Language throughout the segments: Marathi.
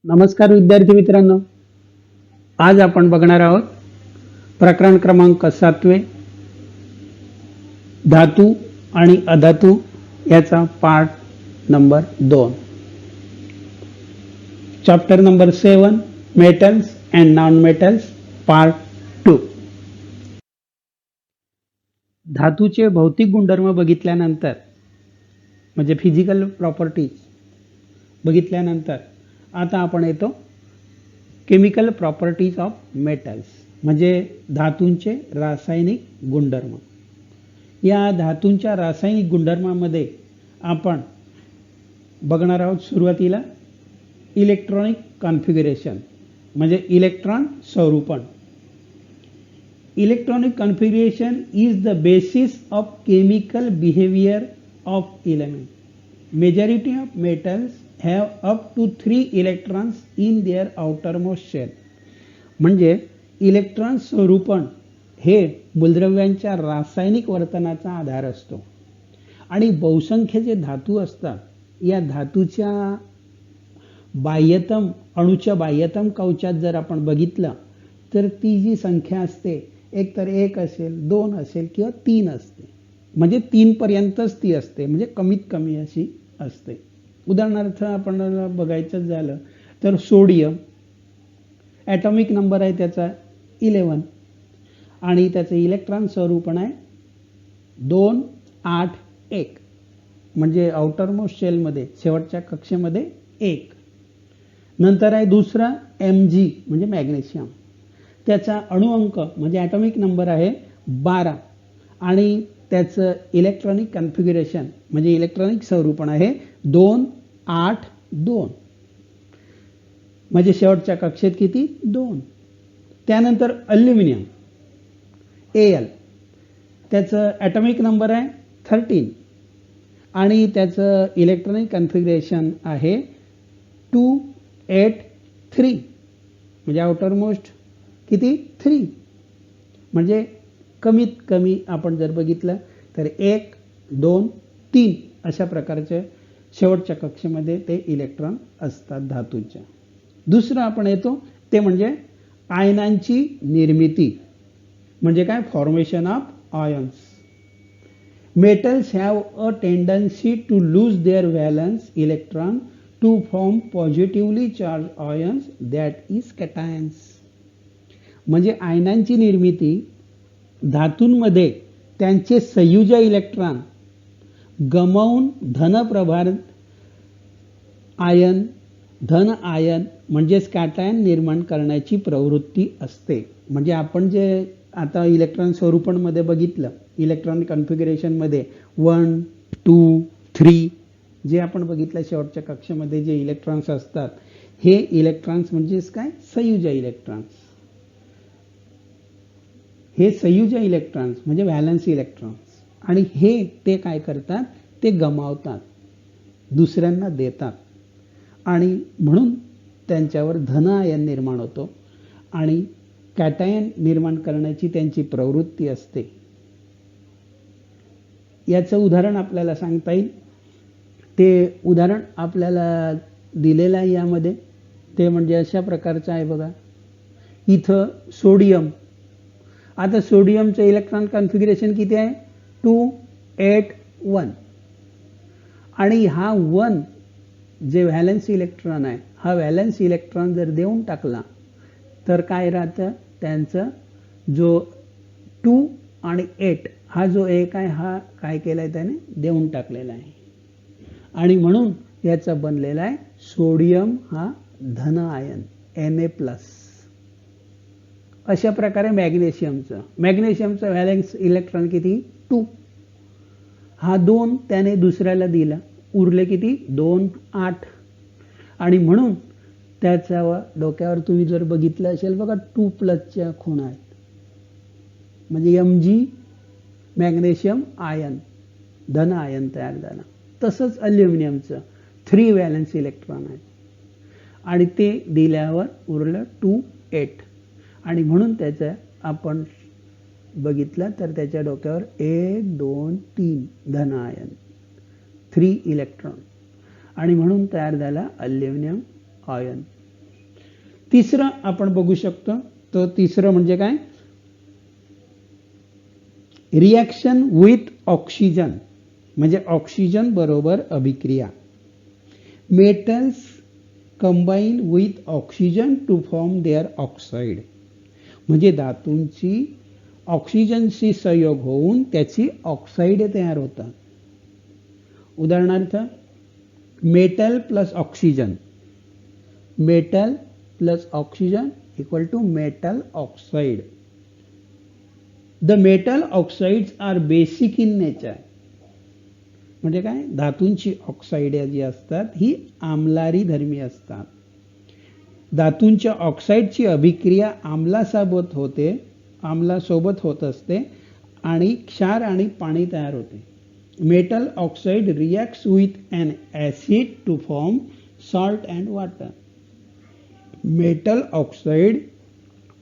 नमस्कार विद्यार्थी मित्रांनो, आज आपण बघणार आहोत प्रकरण क्रमांक 7 धातू आणि अधातू याचा part number 2, chapter number 7 metals and non metals part 2. धातूचे भौतिक गुणधर्म बघितल्यानंतर म्हणजे फिजिकल प्रॉपर्टीज बघितल्यानंतर आता आपण येतो केमिकल प्रॉपर्टीज ऑफ मेटल्स म्हणजे धातूंचे रासायनिक गुणधर्म. या धातूंच्या रासायनिक गुणधर्मामध्ये आपण बघणार आहोत सुरुवातीला इलेक्ट्रॉनिक कॉन्फिगरेशन म्हणजे इलेक्ट्रॉन स्वरूपण. Electronic configuration is the basis of chemical behaviour of element. Majority of metals have up to 3 electrons in their outermost shell. म्हणजे इलेक्ट्रॉन स्वरूपण हे मूलद्रव्यांच्या रासायनिक वर्तनाचा आधार असतो आणि बहुसंख्य जे धातू असतात या धातूच्या बाह्यतम अणूच्या बाह्यतम कवचात जर आपण बघितलं तर ती जी संख्या असते एक तर 1 असेल, 2 असेल किंवा 3 असते. म्हणजे 3 पर्यंतच ती असते, म्हणजे कमीत कमी अशी असते. उदाहरणार्थ आपण बघायचं झालं तर सोडियम ॲटॉमिक नंबर आहे त्याचा 11 आणि त्याचं इलेक्ट्रॉन स्वरूपण आहे 2, 8, 1 म्हणजे आउटरमोस्ट शेलमध्ये शेवटच्या कक्षेमध्ये 1. नंतर आहे दुसरा Mg म्हणजे मॅग्नेशियम, त्याचा अणुअंक म्हणजे ॲटॉमिक नंबर आहे 12 आणि त्याचं इलेक्ट्रॉनिक कॉन्फिगरेशन म्हणजे इलेक्ट्रॉनिक स्वरूपण आहे 2, 8, 2 म्हणजे शेवटच्या कक्षेत किती 2. त्यानंतर अल्युमिनियम Al, त्याचं ॲटॉमिक नंबर आहे 13 आणि त्याचं इलेक्ट्रॉनिक कॉन्फिगरेशन आहे 2, 8, 3 म्हणजे आउटरमोस्ट किती 3 म्हणजे कमीत कमी आपण जर बघितलं तर 1, 2, 3 अशा प्रकारचे शेवटच्या कक्षेमध्ये ते इलेक्ट्रॉन असतात धातूच्या. दुसरं आपण येतो ते म्हणजे आयनांची निर्मिती म्हणजे काय formation of ions. Metals have a tendency to lose their valence electron to form positively charge ions that is cations. म्हणजे आयनांची निर्मिती धातूंमध्ये त्यांचे संयुज इलेक्ट्रॉन गमावून धन आयन म्हणजेच कॅटायन निर्माण करण्याची प्रवृत्ती असते. म्हणजे आपण जे आता इलेक्ट्रॉन स्वरूपणमध्ये बघितलं इलेक्ट्रॉनिक कॉन्फिगरेशनमध्ये 1, 2, 3 जे आपण बघितलं शेवटच्या कक्षेमध्ये जे इलेक्ट्रॉन्स असतात हे इलेक्ट्रॉन्स म्हणजेच काय संयुज इलेक्ट्रॉन्स. हे संयुज इलेक्ट्रॉन्स म्हणजे व्हॅलन्स इलेक्ट्रॉन्स आणि हे ते काय करतात ते गमावतात दुसऱ्यांना देतात आणि म्हणून त्यांच्यावर धन आयन निर्माण होतो आणि कॅटायन निर्माण करण्याची त्यांची प्रवृत्ती असते. याचं उदाहरण आपल्याला सांगता येईल. ते उदाहरण आपल्याला दिलेलं आहे यामध्ये. ते म्हणजे अशा प्रकारचं आहे बघा. इथं सोडियम, आता सोडियमचं इलेक्ट्रॉन कॉन्फिगरेशन किती आहे 2, 8, 1 आणि हा 1 जे व्हॅलन्स इलेक्ट्रॉन आहे हा व्हॅलन्स इलेक्ट्रॉन जर देऊन टाकला तर काय राहतं त्यांचं जो 2 आणि 8 हा जो 1 आहे हा काय केला आहे त्याने देऊन टाकलेला आहे आणि म्हणून याचा बनलेला आहे सोडियम हा धन आयन Na+. अशा प्रकारे मॅग्नेशियमचं व्हॅलन्स इलेक्ट्रॉन किती 2 हा 2 त्याने दुसऱ्याला दिला उरले किती 2, 8 आणि म्हणून त्याच्या डोक्यावर तुम्ही जर बघितलं असेल बघा 2+ खुणा आहेत म्हणजे Mg मॅग्नेशियम आयन धन आयन तयार झाला. तसंच अल्युमिनियमचं 3 व्हॅलन्स इलेक्ट्रॉन आहेत आणि ते दिल्यावर उरलं 2, 8 आणि म्हणून त्याचं आपण बघितलं तर त्याच्या डोक्यावर 1, 2, 3 धन आयन 3 इलेक्ट्रॉन आणि म्हणून तयार झाला अल्युमिनियम आयन. तिसरं आपण बघू शकतो, तो तिसरं म्हणजे काय, रिॲक्शन विथ ऑक्सिजन, म्हणजे ऑक्सिजन बरोबर अभिक्रिया. Metals combine with oxygen to form their oxide, म्हणजे धातूंची ऑक्सिजनशी संयोग होऊन त्याची ऑक्साईड तयार होतात. उदाहरणार्थ metal plus oxygen, metal plus oxygen equal to metal oxide. The metal oxides are basic in nature, म्हणजे काय, धातूंची ऑक्साईड जी असतात ही आम्लारी धर्मी असतात. धातूंच्या ऑक्साईडची अभिक्रिया आम्लासोबत होत असते आणि क्षार आणि पाणी तयार होते. Metal oxide reacts with an acid to form salt and water. Metal oxide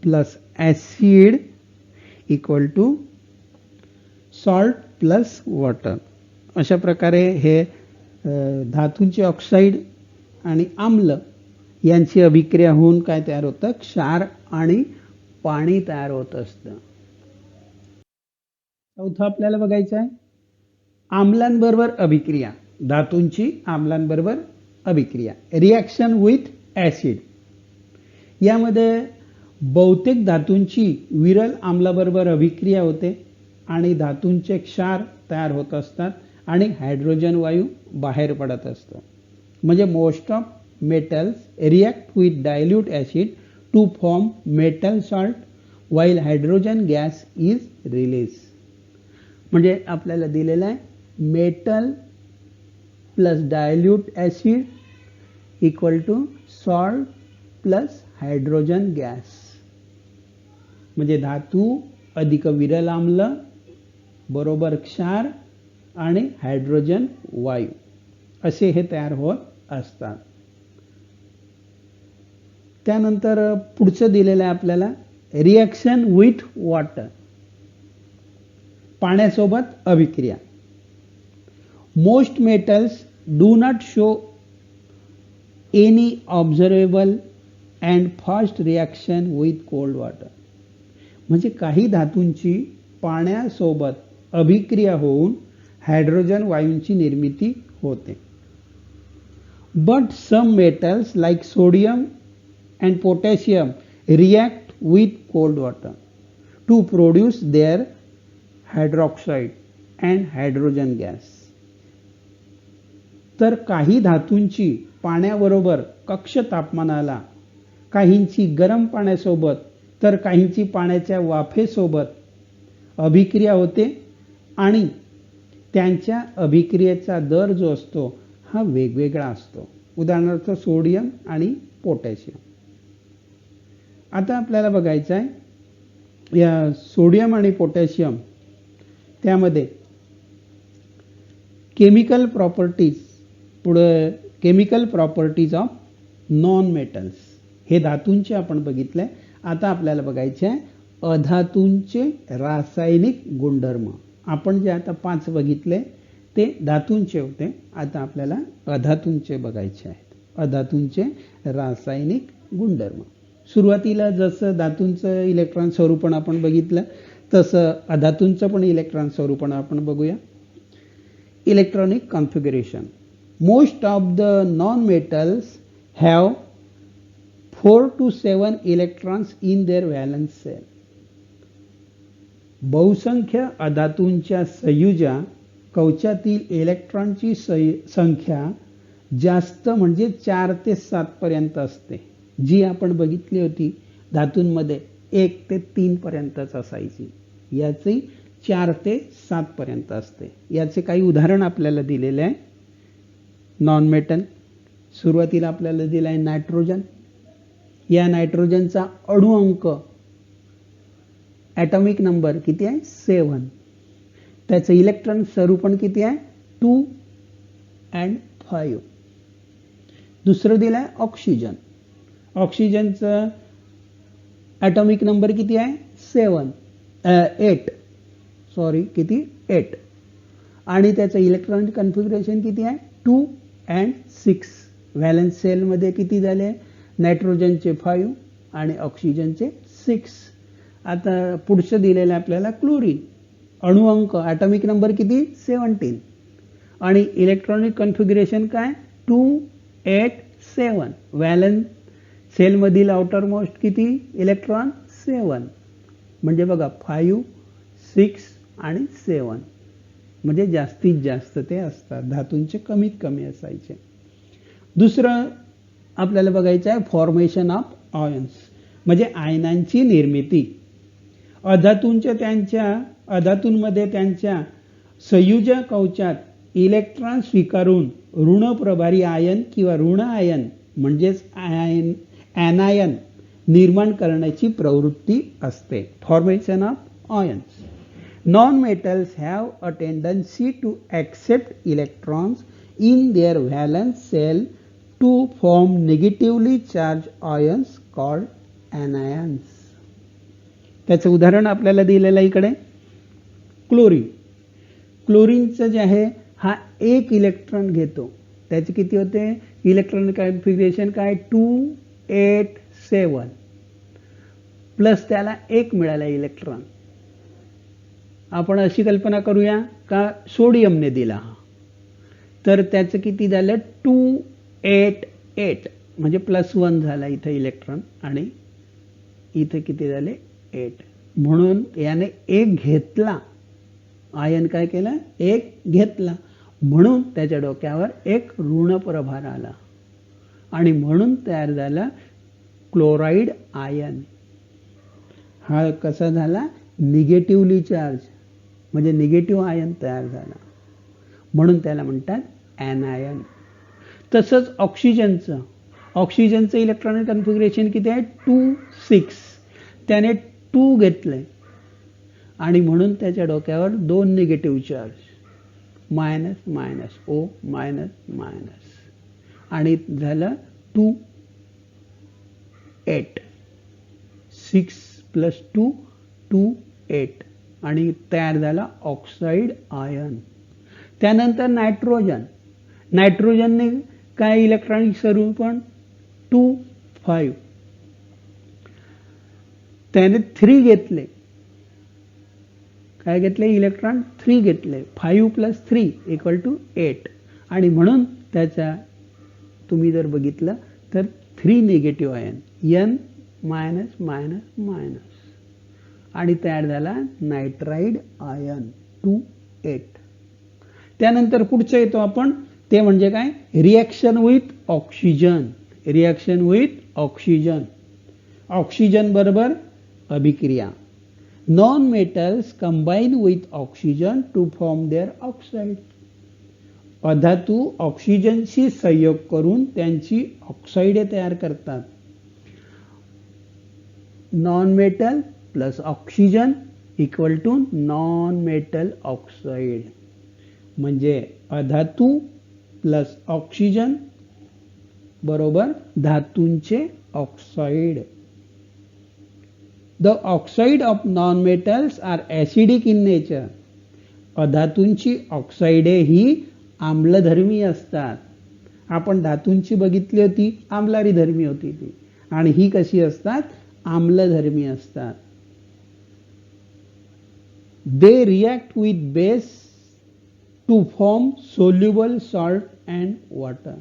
plus acid equal to salt plus water. अशा प्रकारे हे धातूंचे ऑक्साईड आणि आम्ल यांची अभिक्रिया होऊन काय तयार होतं, क्षार आणि पाणी तयार होत असतं. चौथं आपल्याला बघायचं आहे आम्लांबरोबर अभिक्रिया, धातूंची आम्लांबरोबर अभिक्रिया, रिॲक्शन विथ ॲसिड. यामध्ये बहुतेक धातूंची विरल आम्लाबरोबर अभिक्रिया होते आणि धातूंचे क्षार तयार होत असतात आणि हायड्रोजन वायू बाहेर पडत असतो. म्हणजे most of metals react with dilute acid to form metal salt while hydrogen gas is released. म्हणजे आपल्याला दिलेलं आहे metal plus dilute acid equal to salt plus hydrogen gas, म्हणजे धातू अधिक विरल आम्ल बरोबर क्षार आणि हायड्रोजन वायू असे हे तयार होत असतात. त्यानंतर पुढचं दिलेलं आहे आपल्याला रिॲक्शन विथ वॉटर, पाण्यासोबत अभिक्रिया. Most metals do not show any observable and fast reaction with cold water, म्हणजे काही धातूंची पाण्यासोबत अभिक्रिया होऊन हायड्रोजन वायूंची निर्मिती होते. But some metals like sodium and potassium react with cold water to produce their hydroxide and hydrogen gas. तर काही धातूंची पाण्याबरोबर कक्ष तापमानाला, काहींची गरम पाण्यासोबत तर काहींची पाण्याच्या वाफेसोबत अभिक्रिया होते आणि त्यांच्या अभिक्रियेचा दर जो असतो हा वेगवेगळा असतो. उदाहरणार्थ सोडियम आणि पोटॅशियम. आता आपल्याला बघायचं आहे या सोडियम आणि पोटॅशियम त्यामध्ये केमिकल प्रॉपर्टीज, पुढे chemical properties of non metals, हे धातूंचे आपण बघितले. आता आपल्याला बघायचे आहे अधातूंचे रासायनिक गुणधर्म. आपण जे आता 5 बघितले ते धातूंचे होते, आता आपल्याला अधातूंचे बघायचे आहेत. अधातूंचे रासायनिक गुणधर्म. सुरुवातीला जसं धातूंचं इलेक्ट्रॉन स्वरूपण आपण बघितलं तसं अधातूंचं पण इलेक्ट्रॉन स्वरूपण आपण बघूया. Electronic configuration. Most of the non metals have 4 to 7 electrons in their valence shell. बहुसंख्य अधातूंच्या संयुजा कवचातील इलेक्ट्रॉनची संख्या जास्त म्हणजे 4 ते 7 पर्यंत असते. जी आपण बघितली होती धातूंमध्ये 1 ते 3 पर्यंतच असायची, याची 4 ते 7 पर्यंत असते. याचे काही उदाहरण आपल्याला दिलेले आहे. नॉन मेटल सुरुवातीला आपल्याला दिला आहे नायट्रोजन. या नायट्रोजनचा अणु अंक ॲटॉमिक नंबर किती आहे 7. त्याचं इलेक्ट्रॉन स्वरूपण किती आहे 2 and 5. दुसरं दिलं आहे ऑक्सिजन. ऑक्सिजनचं ॲटॉमिक नंबर किती आहे 8 आणि त्याचं इलेक्ट्रॉनिक कॉन्फिगरेशन किती आहे 2 and 6. व्हॅलन्स सेलमध्ये किती झाले नायट्रोजनचे 5 आणि ऑक्सिजनचे 6. आता पुढचं दिलेलं आपल्याला क्लोरीन. अणुअंक ॲटॉमिक नंबर किती 17 आणि इलेक्ट्रॉनिक कन्फिगरेशन काय 2 8 7. व्हॅलन्स सेलमधील आउटर मोस्ट किती इलेक्ट्रॉन 7. म्हणजे बघा 5 6 आणि 7 म्हणजे जास्तीत जास्त ते असतात. धातूंचे कमीत कमी असायचे. दुसरं आपल्याला बघायचं आहे फॉर्मेशन ऑफ आयन्स म्हणजे आयनांची निर्मिती. अधातूंमध्ये त्यांच्या संयुजा कवचात इलेक्ट्रॉन स्वीकारून ऋणप्रभारी आयन किंवा ऋण आयन म्हणजेच ॲनायन निर्माण करण्याची प्रवृत्ती असते. Formation of ions. Non-metals have a tendency to accept electrons in their valence shell to form negatively charged ions called anions. त्याचं उदाहरण आपल्याला दिलेलं आहे इकडे क्लोरीन. क्लोरीनचं जे आहे हा एक इलेक्ट्रॉन घेतो. त्याचे किती होते इलेक्ट्रॉनिक कॉन्फिगरेशन काय 2 8 7 प्लस त्याला एक मिळाला इलेक्ट्रॉन. आपण अशी कल्पना करूया का सोडियमने दिला तर त्याचं किती झालं 2 8 8 म्हणजे +1 झाला इथे इलेक्ट्रॉन आणि इथे किती झाले 8. म्हणून याने एक घेतला. आयन काय केलं एक घेतला म्हणून त्याच्या डोक्यावर एक ऋण प्रभार आला आणि म्हणून तयार झाला क्लोराईड आयन. हा कसा झाला निगेटिव्हली चार्ज म्हणजे निगेटिव्ह आयन तयार झाला म्हणून त्याला म्हणतात ॲनायन. तसंच ऑक्सिजनचं इलेक्ट्रॉनिक कन्फिगरेशन किती आहे 2 6. त्याने 2 घेतलंय आणि म्हणून त्याच्या डोक्यावर 2 negative charge minus minus O minus minus आणि झालं 2 8 6 + 2 2 8 आणि तयार झाला ऑक्साईड आयन. त्यानंतर नायट्रोजनने काय इलेक्ट्रॉनिक स्वरूपण 2 5. त्याने 3 घेतले. काय घेतले इलेक्ट्रॉन 3 घेतले. 5 + 3 = 8 आणि म्हणून त्याचा तुम्ही जर बघितलं तर 3 negative ion N minus minus minus आणि तयार झाला नायट्राइड आयन 2 8. त्यानंतर पुढचं येतो आपण ते म्हणजे काय रिॲक्शन विथ ऑक्सिजन. ऑक्सिजन बरोबर अभिक्रिया. Non metals combine with oxygen to form their oxide. अधातू ऑक्सिजनशी संयोग करून त्यांची ऑक्साइडे तयार करतात. Non metal plus oxygen = non metal oxide म्हणजे अधातू प्लस ऑक्सिजन बरोबर धातूंचे oxide. The oxide of non metals are acidic in nature. अधातूंची ऑक्साइडे ही आम्लधर्मी असतात. आपण धातूंची बघितली होती आम्लारी धर्मी होती ती आणि ही कशी असतात आम्लधर्मी असतात. They react with base to form soluble salt and water.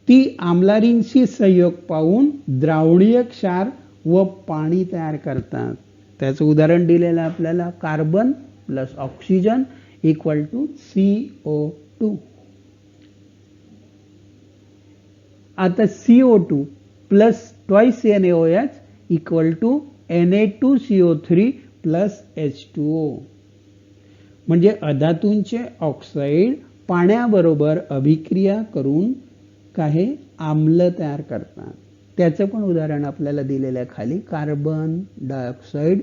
ती आम्लारींशी संयोग पाहून द्रावणीय क्षार व पाणी तयार करतात. त्याचं उदाहरण दिलेलं आपल्याला कार्बन प्लस ऑक्सिजन = CO2. आता CO2 plus twice NaOH = Na2CO3 plus H2O. म्हणजे अधातूंचे ऑक्साईड पाण्याबरोबर अभिक्रिया करून काही आम्ल तयार करतात. त्याचं पण उदाहरण आपल्याला दिलेलं आहे खाली carbon dioxide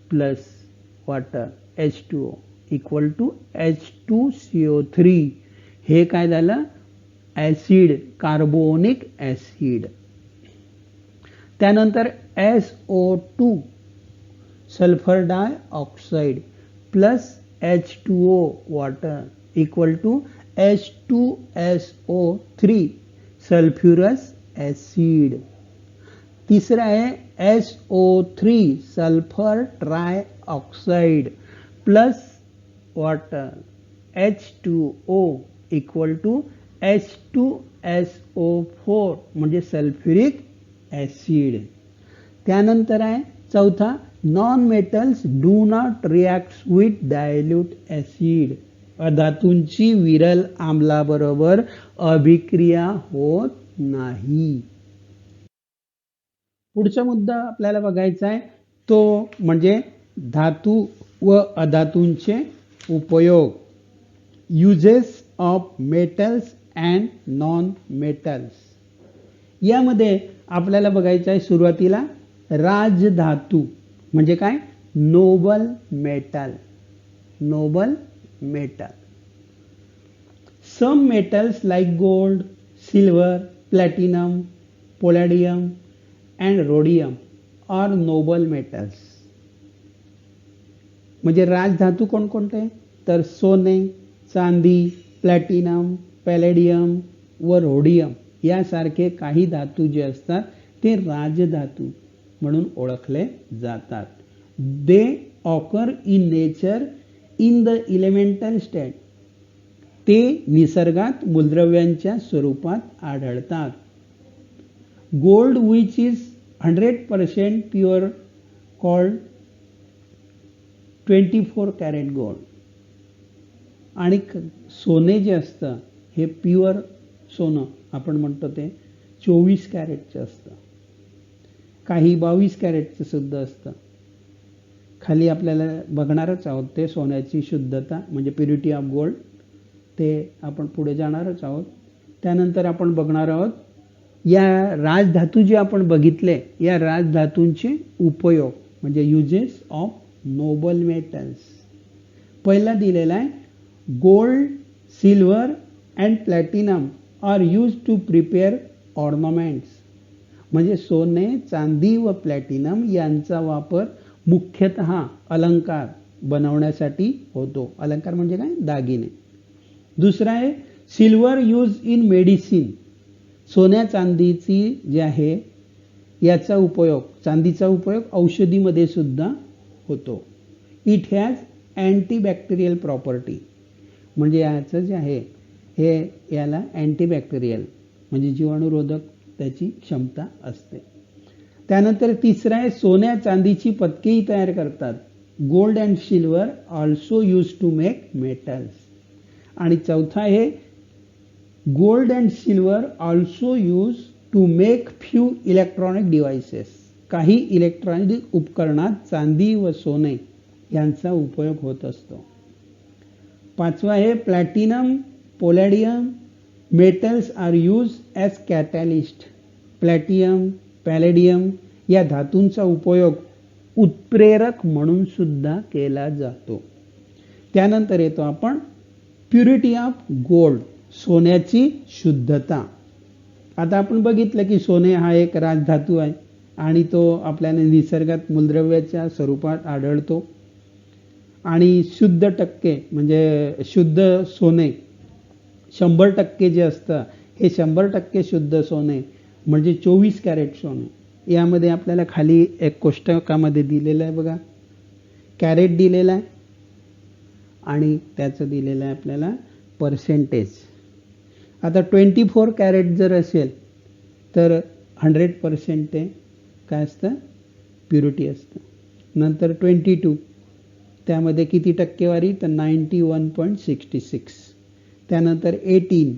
plus water H2O = H2CO3. हे काय झालं ॲसिड कार्बोनिक ॲसिड. त्यानंतर SO2 sulphur dioxide plus H2O water = H2SO3 sulphurous acid. तिसरा आहे SO3 sulphur trioxide plus water H2O equal to H2SO4 म्हणजे सल्फ्युरिक ॲसिड. त्यानंतर आहे चौथा, non metals do not react with dilute acid. अधातूंची विरल आम्लाबरोबर अभिक्रिया होत नाही. पुढचा मुद्दा आपल्याला बघायचा आहे तो म्हणजे धातू व अधातूंचे उपयोग. Uses of metals and non metals. यामध्ये आपल्याला बघायचं आहे सुरुवातीला राजधातू म्हणजे काय, noble metal. Noble metal. Some metals like gold, silver, platinum, palladium and rhodium are noble metals. म्हणजे राजधातू कोणकोणते, तर सोने, चांदी, प्लॅटिनम, पॅलेडियम व रोडियम यासारखे काही धातू जे असतात ते राजधातू म्हणून ओळखले जातात. They occur in nature in the elemental state. ते निसर्गात मूलद्रव्यांच्या स्वरूपात आढळतात. Gold which is 100% pure called 24 carat gold. आणि सोने जे असतं हे प्युअर सोनं आपण म्हणतो ते 24 कॅरेटचं असतं. काही 22 कॅरेटचं सुद्धा असतं. खाली आपल्याला बघणारच आहोत ते सोन्याची शुद्धता म्हणजे प्युरिटी ऑफ गोल्ड, ते आपण पुढे जाणारच आहोत. त्यानंतर आपण बघणार आहोत या राजधातू जे आपण बघितले या राजधातूंचे उपयोग म्हणजे युजेस ऑफ नोबल मेटल्स. पहिला दिलेला आहे gold, silver and platinum are use to prepare ornaments. म्हणजे सोने, चांदी व प्लॅटिनम यांचा वापर मुख्यतः अलंकार बनवण्यासाठी होतो. अलंकार म्हणजे काय, दागिने. दुसरा आहे सिल्वर यूज इन मेडिसिन. सोन्या चांदीची जे आहे याचा उपयोग, चांदीचा उपयोग औषधीमध्ये सुद्धा होतो. It has antibacterial property. म्हणजे याचं जे आहे हे याला अँटीबॅक्टेरियल म्हणजे जीवाणुरोधक त्याची क्षमता असते. त्यानंतर तिसरा आहे सोन्या चांदीची पदकेही तयार करतात. Gold and silver also use to make metals. आणि चौथा आहे gold and silver also use to make few electronic devices. काही इलेक्ट्रॉनिक उपकरणात चांदी व सोने यांचा उपयोग होत असतो. पाचवा आहे platinum, palladium metals are use as catalyst. Platinum, palladium या धातूंचा उपयोग उत्प्रेरक म्हणून सुद्धा केला जातो. त्यानंतर येतो आपण प्युरिटी ऑफ गोल्ड, सोन्याची शुद्धता. आता आपण बघितलं की सोने हा एक राजधातू आहे आणि तो आपल्याला निसर्गात मूलद्रव्याच्या स्वरूपात आढळतो. आणि शुद्ध टक्के म्हणजे शुद्ध सोने 100% जे असतं हे 100% शुद्ध सोने म्हणजे 24 कॅरेट सोने. यामध्ये आपल्याला खाली एक कोष्टकामध्ये दिलेलं आहे बघा, कॅरेट दिलेला आहे आणि त्याचं दिलेलं आहे आपल्याला पर्सेंटेज. आता 24 कॅरेट जर असेल तर 100% ते काय असतं, प्युरिटी असतं. नंतर 22 त्यामध्ये किती टक्केवारी, तर 91.66. त्यानंतर 18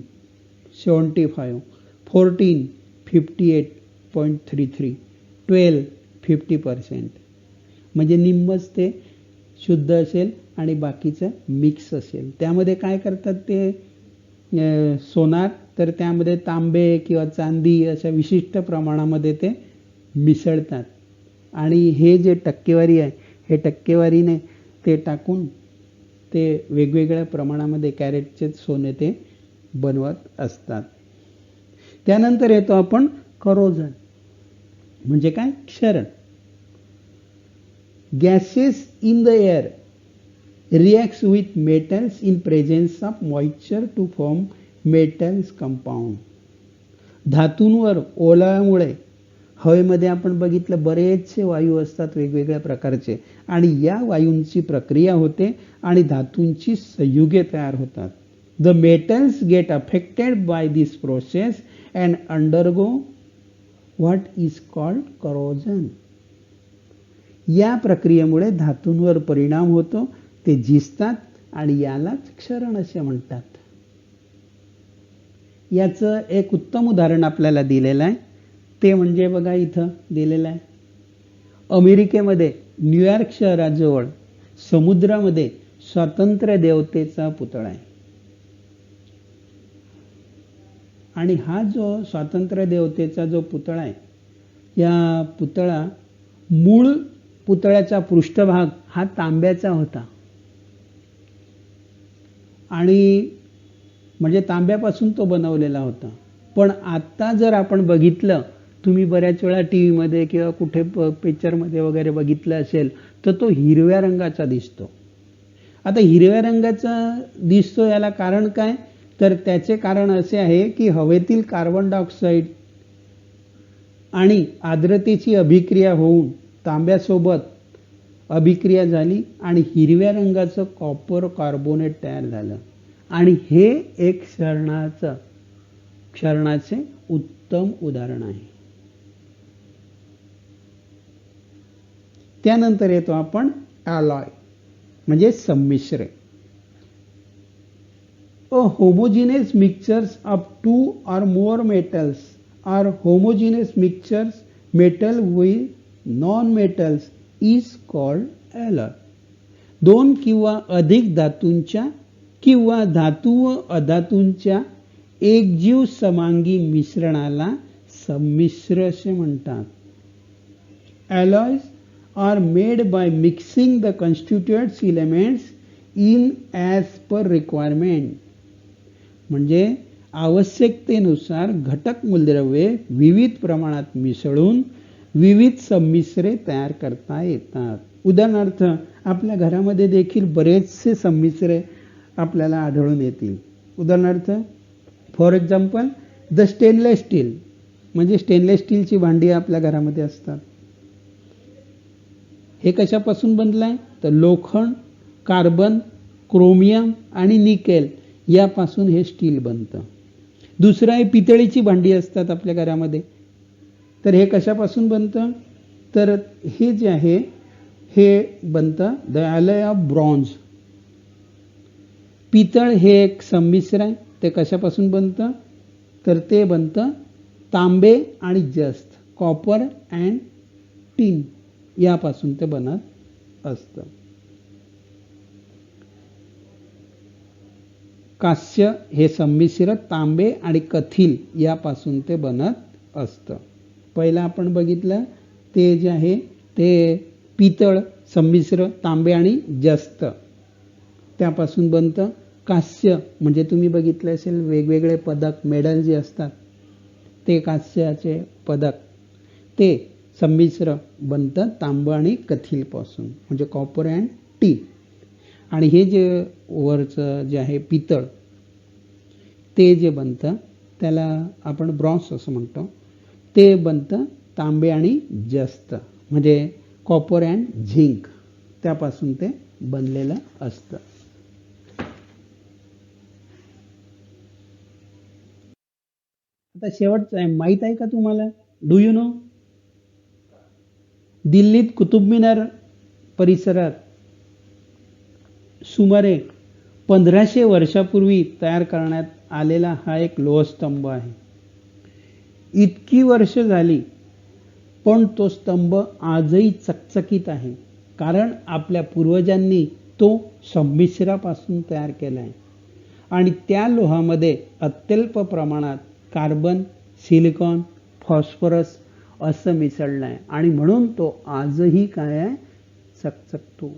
75, 14 58.33, 12 50%. म्हणजे निम्मच ते शुद्ध असेल आणि बाकीचं मिक्स असेल. त्यामध्ये काय करतात ते सोनार, तर त्यामध्ये तांबे किंवा चांदी अशा विशिष्ट प्रमाणामध्ये ते मिसळतात आणि हे जे टक्केवारी आहे हे टक्केवारीने ते टाकून ते वेगवेगळ्या प्रमाणामध्ये कॅरेटचे सोने ते बनवत असतात. त्यानंतर येतो आपण करोजन म्हणजे काय, क्षरण. Gases in the air reacts with metals in presence of moisture to form metals compound. धातूंवर ओलाव्यामुळे हवेमध्ये आपण बघितलं बरेचसे वायू असतात वेगवेगळ्या प्रकारचे, आणि या वायूंची प्रक्रिया होते आणि धातूंची संयुगे तयार होतात. The metals get affected by this process and undergo what is called corrosion. या प्रक्रियेमुळे धातूंवर परिणाम होतो, ते झिजतात आणि यालाच क्षरण असे म्हणतात. याचं एक उत्तम उदाहरण आपल्याला दिलेलं आहे, ते म्हणजे बघा इथं दिलेलं आहे. अमेरिकेमध्ये न्यूयॉर्क शहराजवळ समुद्रामध्ये स्वातंत्र्य देवतेचा पुतळा आहे. आणि हा जो स्वातंत्र्य देवतेचा जो पुतळा आहे, या मूळ पुतळ्याचा पृष्ठभाग हा तांब्याचा होता. आणि म्हणजे तांब्यापासून तो बनवलेला होता. पण आता जर आपण बघितलं, तुम्ही बऱ्याच वेळा टीव्हीमध्ये किंवा कुठे पिक्चरमध्ये वगैरे बघितलं असेल, तर तो हिरव्या रंगाचा दिसतो. आता हिरव्या रंगाचा दिसतो याला कारण काय, तर त्याचे कारण असे आहे की हवेतील कार्बन डायऑक्साईड आणि आर्द्रतेची अभिक्रिया होऊन तांब्यासोबत अभिक्रिया झाली आणि हिरव्या रंगाचं कॉपर कार्बोनेट तयार झालं. आणि हे एक क्षरणाचे उत्तम उदाहरण आहे. त्यानंतर येतो आपण ॲलॉय म्हणजे संमिश्रे. A homogeneous mixtures of two or more metals or homogeneous mixtures metal with non-metals is called alloy. दोन किंवा अधिक धातूंच्या किंवा धातू व अधातूंच्या एकजीव समांगी मिश्रणाला संमिश्र असे म्हणतात. Alloys are made by mixing the constituent elements in as per requirement. म्हणजे आवश्यकतेनुसार घटक मूलद्रव्ये विविध प्रमाणात मिसळून विविध संमिश्रे तयार करता येतात. उदाहरणार्थ आपल्या घरामध्ये देखील बरेचसे संमिश्रे आपल्याला आढळून येतील. उदाहरणार्थ for example the stainless steel, म्हणजे स्टेनलेस स्टीलची भांडी आपल्या घरामध्ये असतात. हे कशापासून बनलं आहे, तर लोखंड, कार्बन, क्रोमियम आणि निकेल यापासून हे स्टील बनतं. दुसरं आहे पितळेची भांडी असतात आपल्या घरामध्ये, तर हे कशापासून बनतं, तर हे जे आहे हे बनतं द ॲलॉय ऑफ ब्रॉन्झ. पितळ हे एक संमिश्र आहे, ते कशापासून बनतं, तर ते बनतं तांबे आणि जस्त, कॉपर अँड टिन यापासून ते बनत असतं. कांस्य हे संमिश्र तांबे आणि कथिल यापासून ते बनत असतं. पहिला आपण बघितलं ते जे आहे ते पितळ संमिश्र तांबे आणि जस्त त्यापासून बनतं. कांस्य म्हणजे तुम्ही बघितलं असेल वेगवेगळे पदक मेडल जे असतात ते कांस्याचे पदक, ते संमिश्र बनतं तांब आणि कथिलपासून म्हणजे कॉपर अँड टी. आणि हे जे वरचं जे आहे पितळ ते जे बनतं त्याला आपण ब्रॉन्झ असं म्हणतो, ते बनतं तांबे आणि जस्त म्हणजे कॉपर अँड झिंक त्यापासून ते बनलेलं असतं. आता शेवटचं आहे, माहीत आहे का तुम्हाला, डू यू नो, दिल्लीत कुतुब मिनार परिसरात सुमारे 1500 वर्षापूर्वी तयार करण्यात आलेला हा एक लोहस्तंभ आहे. इतकी वर्ष झाली पण तो स्तंभ आजही चकचकीत आहे, कारण आपल्या पूर्वजांनी तो संमिश्रापासून तयार केला आहे. आणि त्या लोहामध्ये अत्यल्प प्रमाणात कार्बन, सिलिकॉन, फॉस्फरस असं मिसळलं आहे आणि म्हणून तो आजही काय आहे, चकचकतो.